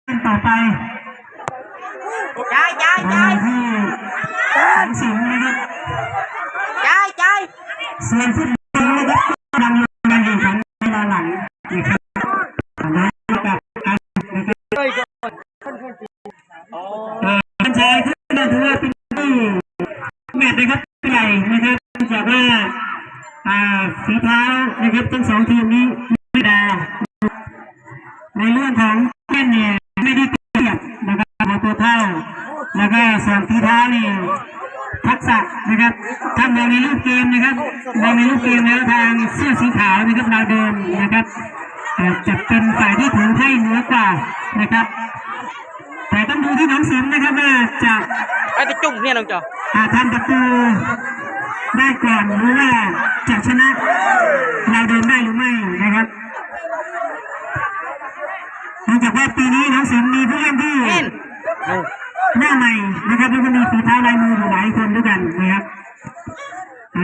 ต่อไปใจที่สิงห์นะครับใจส่วนฟุตบอลนะครับกำลังแข่งขันเวลาหลังนะครับกับการชายที่ถือว่าเป็นที่แมตช์นะครับใหญ่นะครับจากว่าฝีเท้านะครับทั้งสองทีมนี้ไม่ได้ในเรื่องของเล่นเนี่ยไม่ได้เปรียบนะครับตัวเท่าแล้วก็ส่วนฝีเท้านี่ทักษะนะครับถ้ามองในรูปเกมนะครับมองในรูปเกมแล้วทางเสื้อสีขาวนะครับดาวเดิมนะครับจะเป็นฝ่ายที่ถือให้เหนือกว่านะครับแต่ต้องดูที่น้องสิงห์นะครับว่าจะไอ้ที่จุ่มเนี่ยน้องจ๋อทำประตูได้ก่อนหรือว่าจะชนะเราเดินได้หรือไม่นะครับเนื่องจากว่าปีนี้น้องสิงห์มีผู้เล่นที่หน้าใหม่นะครับแล้วก็มีฝีเท้าลายมืออยู่หลายคนด้วยกันนะครับ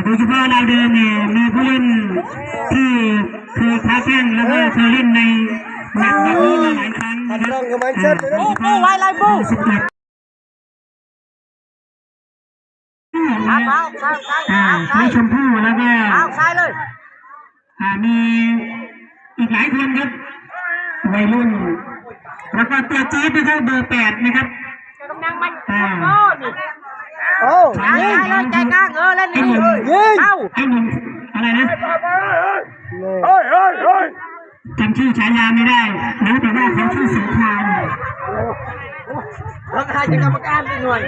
โดยเฉพาะเราเดินเนี่ยมีผู้เล่นที่เคยค้าแข่งแล้วก็เคยเล่นในแมตช์แบบนี้มาหลายครั้งนะครับปูไว้ลายปูมีชมพู่แล้วก็ใช่เลยมีอีกหลายคนครับวัยรุ่นแล้วก็ตัวจี๊ดนะครับเบอร์8นะครับกำลังมันใช่เลยใจกลางเล่นนี่ไอ้หนุ่มอะไรนะจำชื่อฉายาไม่ได้นะแต่ว่าเขาชื่อสงครามแล้วใครจะกรรมการเป็นหน่วย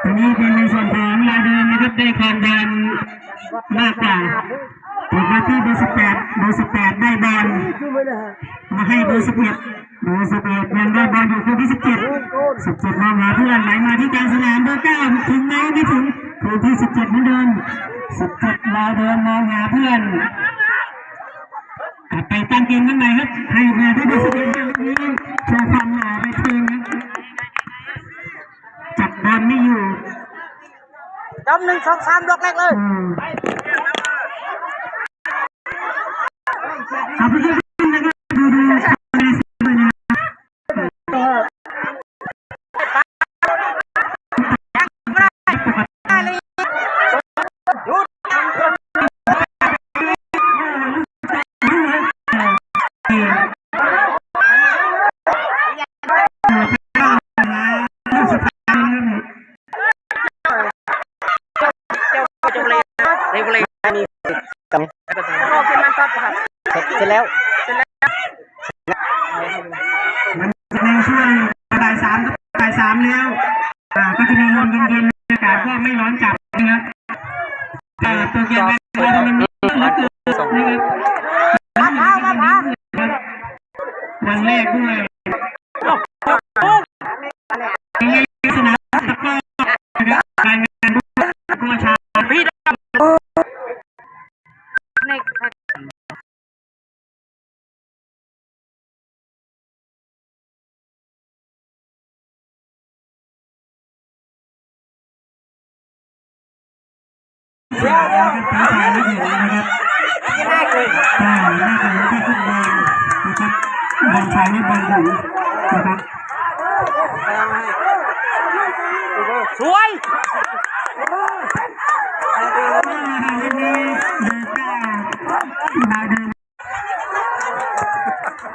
ตรงนี้เป็นในส่วนของเราเดินนะครับได้ความดันมากกว่าถูกมาที่เบอร์18ได้บอลมาให้เบอร์11ยังได้บอลอยู่คนที่17มองหาเพื่อนไหลมาที่กลางสนามเบอร์9ถึงไหมไม่ถึงคนที่17เหมือนเดิม17เราเดินมองหาเพื่อนไปตั้งเกมกันไหนครับให้มาที่เบอร์11แบบนี้โชว์ความหล่อไปเทิงจับบอลไม่อยู่จำ1 2 3ดอกแรกเลยเอาไปดูนะครับดูเสร็จแล้วมันจะในช่วงบ่าย3แล้วก็จะมีลมเย็นๆอากาศก็ไม่ร้อนจัดนะครับตัวเกมมันมีวันแรกด้วยสนามตะก้อรายงานด้วยก็ชาพี่ดำน่าจะเป็นแค่ฟุตบอลนะครับบอลชายและบอลหญิงนะครับสวย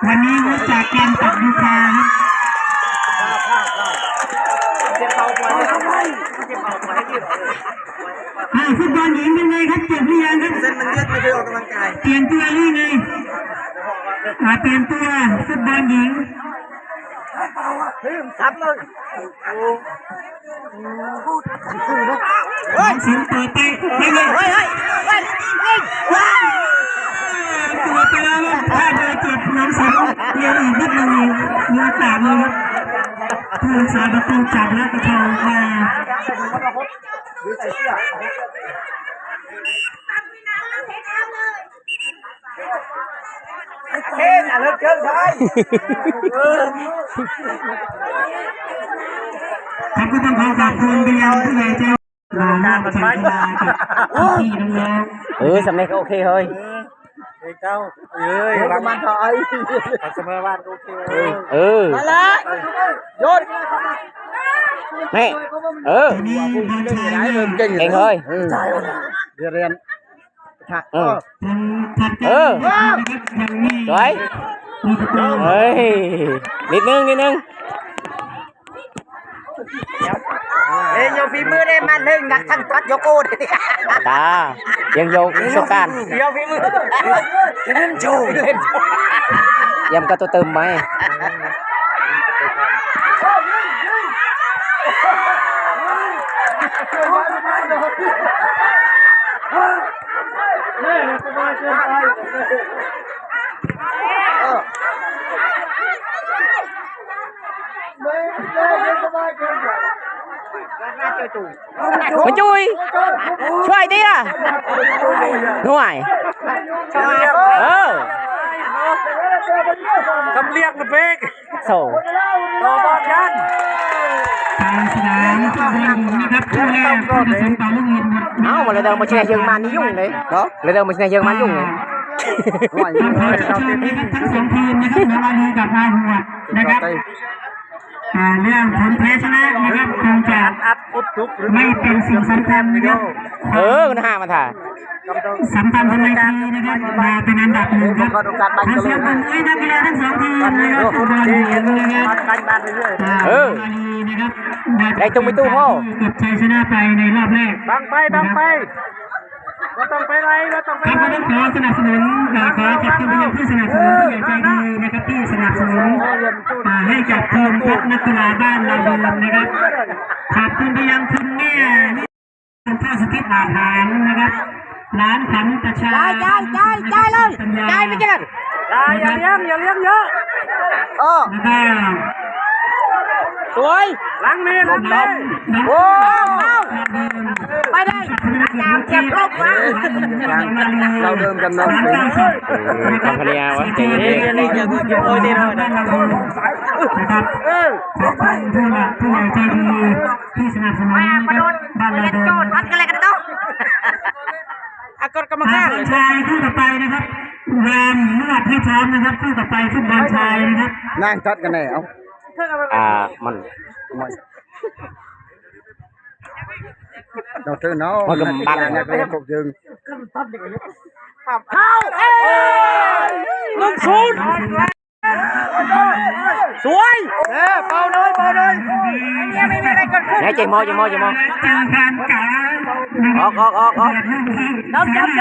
วันนี้รู้จักการตัดยูคาฟุตบอลหญิงเป็นไงครับจบหรือยังครับเส้นมันยืดไม่เคยออกกำลังกายเปลี่ยนตัวหรือไงเปลี่ยนตัวฟุตบอลหญิงซับเลยสิงเปิดไปไม่เลยตัวไปแล้วถ้าเบอร์7น้องสิงเรียนอีกนิดนึงมีโอกาสเลยครับผู้รักษาประตูจับและกระชากมาเฮ้ยเลิกเกินไปครับก็ต้องขอบคุณไปยังผู้ใหญ่ใจลาจันทรากับพี่น้องสำเร็จก็โอเคเฮ้ยเจ้า หลังมันถอยเสมอบ้านโอเคมาละโยนนี่เก่งเฮ้ยเรียนสวยเฮ้ยนิดนึงเอ้ยโยฟีมือได้มาหนึ่งนักทั้งทัดโยโก้ดิตายังโยกสการโยฟีมือเล่นโชว์ยำกระตัวเติมไหมมาจุยช่วยดิอ่ะหน่วยทำเรียกนะเบ๊กโซ่ต่อบอลกันทางสนามนะครับคู่แรกผู้ตัดสินเป่าลูกเงินเอ้ามาเลยเดินมาชนะเยอรมันนี่ยุ่งเลยเนาะเลยเดินมาชนะเยอรมันยุ่งเลยทั้งสองทีมนะครับนามาลีกับนาหัวนะครับเรื่องผลแพ้ชนะนะครับคงจะไม่เป็นสิ่งสำคัญนะครับนะฮะมาถ่ายสำคัญทำไมทีนะครับมาเป็นอันดับหนึ่งครับทั้งเสียงปรบมือให้นักกีฬาทั้งสองทีมนะครับฟุตบอลนะครับนาลีนะครับได้ตรงไปตู้พ่อเก็บชัยชนะไปในรอบแรกบังไปว่าต้องไปไรว่าต้องไปครับวันนี้ขอสนับสนุนขอขอบคุณผู้สนับสนุนผู้ใหญ่ใจดีนะครับที่สนับสนุนให้กับทีมทัพนักกีฬาบ้านเราเดิมนะครับขอบคุณไปยังคุณแม่คุณพ่อสถิตอาหารนะครับร้านขันตะชาได้เลยได้ไม่ใช่กันอย่าเลี้ยงเยอะสวยหลังมีโอ้ไปได้เจ็บลบวะเราเดิมกันน้องภรรยาวะเจ๊นะครับผู้ใหญ่ใจดีที่สนับสนุนบ้านเราเดิมพัดกันอะไรกันเนาะอากดกรรมการชายคู่ต่อไปนะครับแรมนวดให้พร้อมนะครับคู่ต่อไปฟุตบอลชายนะครับนั่งทัดกันแน่เอามันเราเจอเนาะมันกำบังนักเรียนพวกยึงเข้าลูกศูนย์สวยเบาหน่อยเนี่ยไม่มีอะไรเกิดขึ้นใจมอจากการกาออกจับ17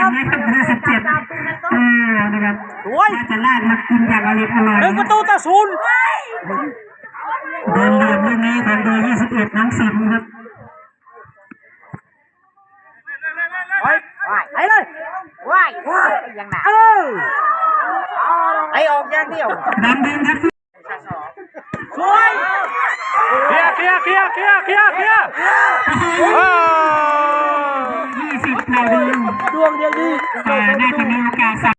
นะครับสวยจะลากมากินอย่างอร่อย1 ประตูต่อ 0เดินเรื่องนี้ของเบอร์21น้องสิมครับไปเลยว้ายยังหนาไอออกอย่างเดียวดันเดินครับสวยเคลียร์20เราดูดวงเดียวดีน่าจะมีโอกาสสัก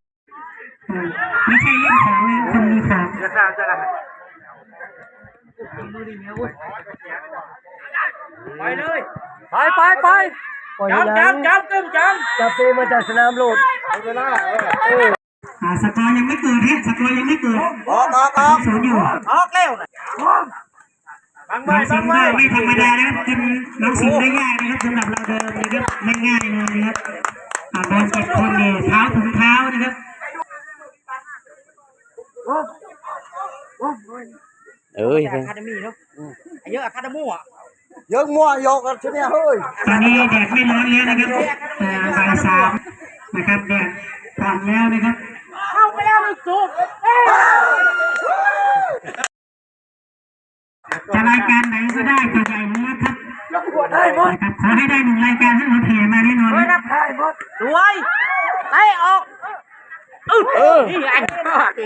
ไม่ใช่เรื่องของคนมีของไปเลยไปจับเตะมาจากสนามโลดเวลาสกอร์ยังไม่เกิดสกอร์ยังไม่เกิดออกศูนย์อยู่ออกเร็วบังไม่ธรรมดานะครับกินน้องสิงได้ง่ายนะครับสำหรับเราเดิมนะครับไม่ง่ายเลยนะครับบอล7 คนเนี่ยเท้าถึงเท้านะครับอะคาเดมี่เนาะเยอะอะคาเดมี่อ่ะเยอะมั่วยกกันใช่ไหมเฮ้ยตอนนี้แดดไม่ร้อนแล้วนะครับบ่าย 3นะครับแดดผ่อนแล้วนะครับเข้าไปแล้วมันสุกจะรายการไหนก็ได้ตัวใหญ่นี้ครับขอให้ได้1 รายการให้เราเทมาแน่นอนสวยไล่ออกนี่อัน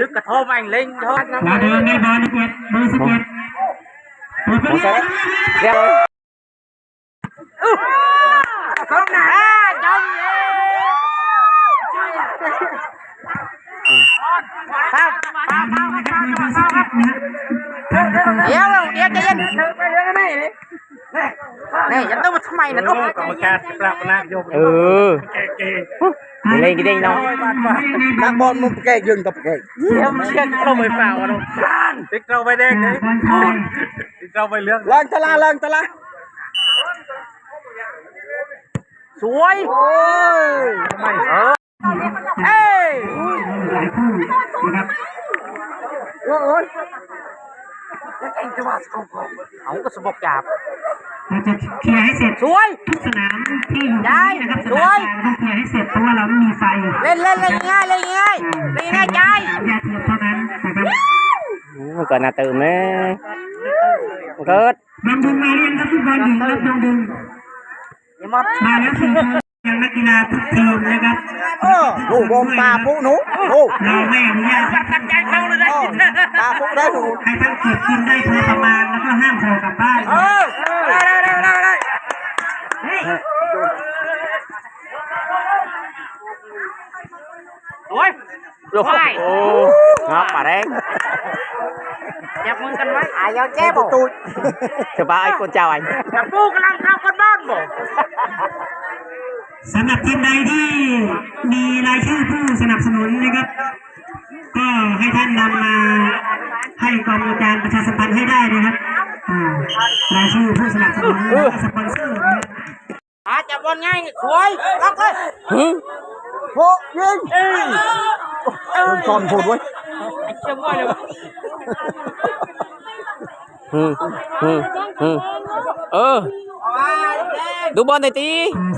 ดึกกระทบอันเล่งทอดเราเดินได้บอลเก็บเบอร์11เดี๋ยวเข้าหน้าจงเดี๋ยวใจเย็นนี่ยังต้องมาทำไมนะลูกกรรมการปรับนะโยม lên cái đinh đâu các bọn một cái dừng tập cái em chiếc không phải vào đâu tích đâu phải đen đấy tích đâu phải lương lên ta la suối mày ê หลายคู่นะครับ ôi เอาก็สมบจับ เราจะเคลียร์ให้เสร็จ สวย ทุกสนามที่อยู่ตรงนี้นะครับสนามกลางต้องเคลียร์ให้เสร็จเพราะว่าเราไม่มีไฟ เล่นง่ายใจ สามยาเทียมเท่านั้นนะครับ มันก่อนน่าตื่นไหมเกิด ดองดึงมาเรียนครับฟุตบอลหญิงครับดองดึง อย่ามา มาแล้วสี่คนยังนักกีฬาทุกทีมนะครับ đủ bom ta phụ nú đủ เราไม่อนุญาต ตั้งใจเข้าเลยนะ ta phụ đấy đủ ให้ทั้งเก็บกินได้พอประมาณแล้วก็ห้ามโผล่กลับบ้าน ได้โอ้ย ô ngọc bà đấy จับมือกันไว้อายาวแจ้บ่ tôi chào ba anh con chào anh จับปูกำลังเข้ากันบ้านบ่ สำหรับทีมใดที่มีรายชื่อผู้สนับสนุนนะครับ ก็ให้ท่านนำมาให้กองการประชาสัมพันธ์ให้ได้นะครับรายชื่อผู้สนับสนุนและก็สปอนเซอร์นะครับ จับบอลง่ายสวยล็อกเลย hộ nhìn con phụt với เชื่อว่าเลย ดูบอลหน่อยตี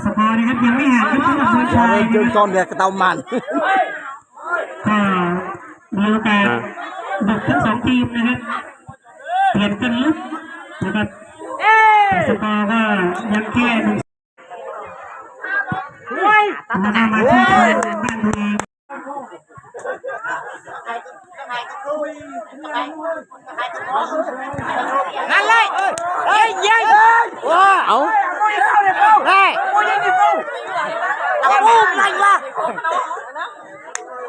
สกอร์นะครับยังไม่ห่างกันเท่ากับคนชาย chơi con về cái tàu màn ก็มีโอกาสบุกทั้งสองทีมนะครับเปลี่ยนกันลุกนะครับแต่สกอร์ก็ยังแค่1 สวย มาได้มาที่บ้านตัวเอง นั่นเลยเฮ้ยยิงว้า ấu เฮ้ยปูยิงดิปูเอาปูอะไรวะ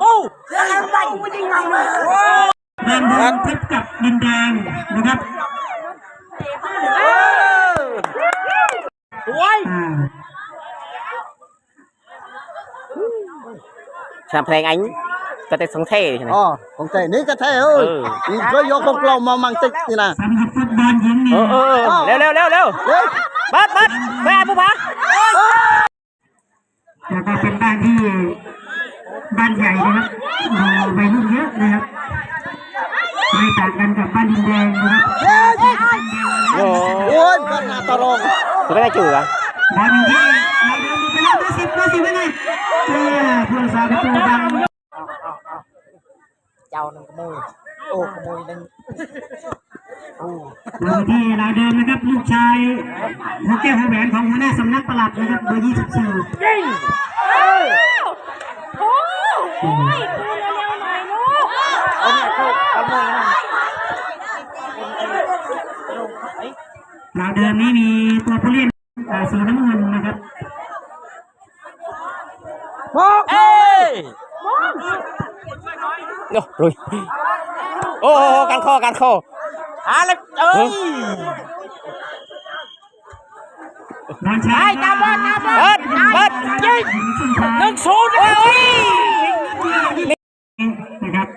ปูอะไรปูยิงมันเลย แดงแดงพบกับดินแดงนะครับ สวย làm thằng anh có thể sống thề này không thể ní cái thế ơi với vô không lâu mà mang tích như nào สำหรับฟุตบอลหญิงนี่ leo bắt về bố bá แล้วก็เป็นบ้านที่บ้านใหญ่นะครับวัยรุ่นเยอะนะครับไม่ต่างกันกับบ้านดินแดงนะครับ ôi con nào tao rong cái này chủ à บอลอยู่ที่เราเดินไปแล้วเบอร์10ไปเลยผู้รักษาประตูบัง เจ้านึงขโมยโอ้ขโมยนึง อยู่ที่เราเดินนะครับลูกชายหัวแก้วหัวแหวนของหัวหน้าสำนักปลัดนะครับเบอร์24 ยิง โอ้ยดูเร็วๆหน่อยลูก เอาเนี่ยเข้าขโมยนะ เราเดินนี้มีตัวผู้เล่นสีน้ำเงินนะครับ เอ้ย rồi ô cắn kho อะไรเอ้ย บอลชา ตาบอลยิง1-0เลย นะครับ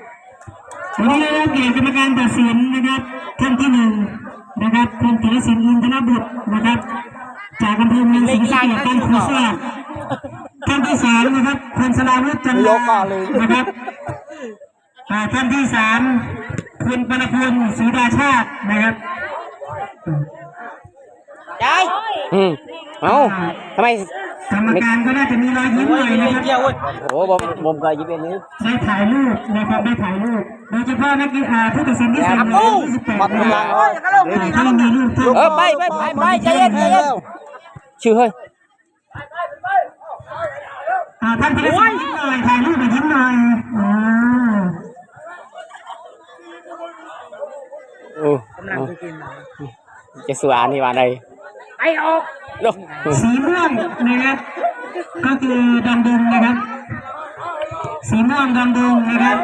วันนี้เราเปลี่ยนกรรมการตัดสินนะครับท่านที่1นะครับคุณธีรศิลป์อินทรบุตรนะครับจากอำเภอเมืองศรีสะเกษท่านครูทราบท่านที่2นะครับคุณสราวุฒิจันทร์นะครับท่านที่3คุณปนพลศรีดาชาตินะครับ ใจ áoทำไม กรรมการก็น่าจะมีรอยยิ้มหน่อยนะครับ เกี่ยวเว้ย โอ้บอมก็ยิบเป็นนี้ ได้ถ่ายรูปนะครับได้ถ่ายรูปโดยเฉพาะนักกีฬาผู้ตัดสินที่ใส่หมวก28นะครับถ้ามีรูปท่าน ไปใจเย็นชื่อเฮ้ย ท่านธีรศิลป์ยิ้มหน่อยถ่ายรูปมายิ้มหน่อยกำลังไปกิน จะสวนนี่มาเลย ไปออก สีม่วงนะครับก็คือดำดึงนะครับสีม่วงดำดึงนะครับ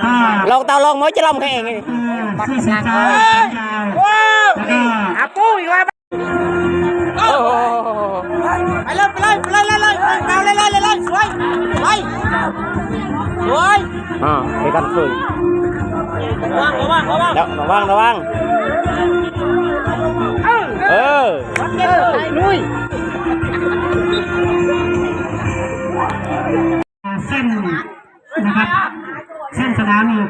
ก็ ลองเตาลองม้อยจะลองแค่เอง เสื้อสีขาวแล้วก็ อาปูอีกว่าไปเลยเอาเลยส đấy bay rồi cái căn khơi có băng đậu vang nuôi เส้นนะครับเส้นสนามนี่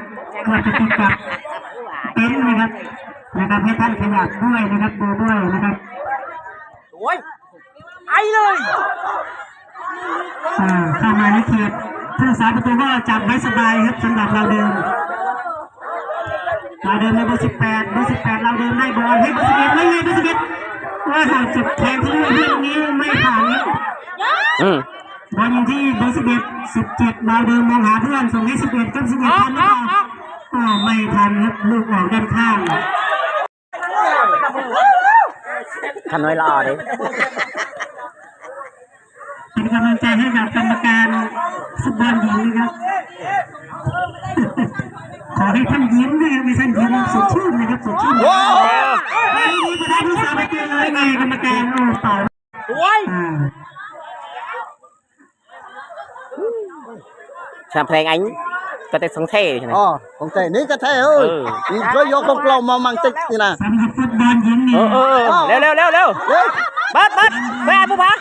ก็จะติดกับเต็นท์นะครับให้ท่านขยับด้วยนะครับดูด้วยนะครับ ui aiเลย เข้ามาในเขตผู้สาประตูก็จับไว้สบายครับสำหรับเราเดินในเบอร์18เราเดินได้บอลให้เบอร์11ไม่ให้เบอร์11ว่าหากจุดแทงที่เรื่องนี้ไม่ผ่านครับบอลอยู่ที่เบอร์17เราเดินมองหาเพื่อนส่งให้11กับ11ทันหรือเปล่าไม่ทันครับลูกออกด้านข้าง คันน้อยละดิ เป็นกำลังใจให้กับกรรมการฟุตบอลหญิงนะครับ ขอให้ท่านยิ้มนะครับให้ท่านยิ้มสดชื่นนะครับสดชื่นไม่มีประธานผู้สาประตูเลยไงกรรมการโอ้เป่า ui ชาเพลงanh có thể sống thề thế này อ๋อของแต่นี่ก็แท้เอ้ยนี่ก็ยกของเรามามั่งติ๊กนี่นะ สำหรับฟุตบอลหญิงนี่ เร็วbắtไปอาบุพา